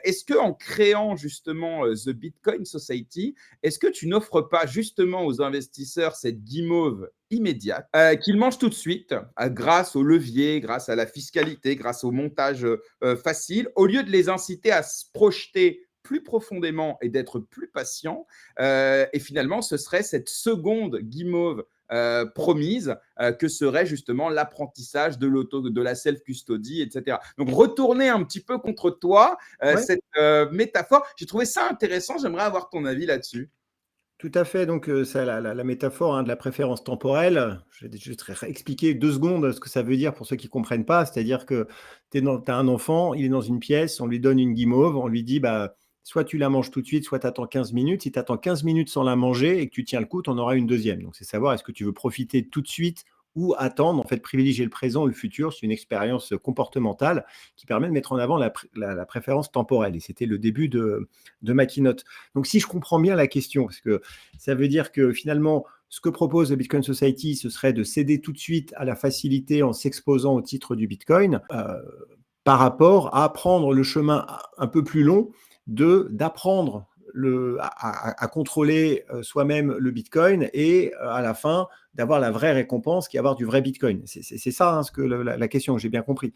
Est-ce qu'en créant justement The Bitcoin Society, est-ce que tu n'offres pas justement aux investisseurs cette guimauve immédiate qu'ils mangent tout de suite grâce au levier, grâce à la fiscalité, grâce au montage facile, au lieu de les inciter à se projeter plus profondément et d'être plus patient. Et finalement, ce serait cette seconde guimauve promise que serait justement l'apprentissage de la self-custody, etc. Donc, retourner un petit peu contre toi Ouais, cette métaphore. J'ai trouvé ça intéressant. J'aimerais avoir ton avis là-dessus. tout à fait. Donc, ça, la métaphore de la préférence temporelle, je vais juste expliquer 2 secondes ce que ça veut dire pour ceux qui ne comprennent pas. C'est-à-dire que tu as un enfant, il est dans une pièce, on lui donne une guimauve, on lui dit bah, soit tu la manges tout de suite, soit tu attends 15 minutes. Si tu attends 15 minutes sans la manger et que tu tiens le coup, tu en auras une deuxième. Donc, c'est savoir est-ce que tu veux profiter tout de suite ou attendre, en fait, privilégier le présent ou le futur. C'est une expérience comportementale qui permet de mettre en avant la préférence temporelle. Et c'était le début de ma keynote. Donc, si je comprends bien la question, parce que ça veut dire que finalement, ce que propose le Bitcoin Society, ce serait de céder tout de suite à la facilité en s'exposant au titre du Bitcoin par rapport à prendre le chemin un peu plus long d'apprendre à contrôler soi-même le Bitcoin et à la fin d'avoir la vraie récompense qui est avoir du vrai Bitcoin. C'est ça ce que la question, j'ai bien compris.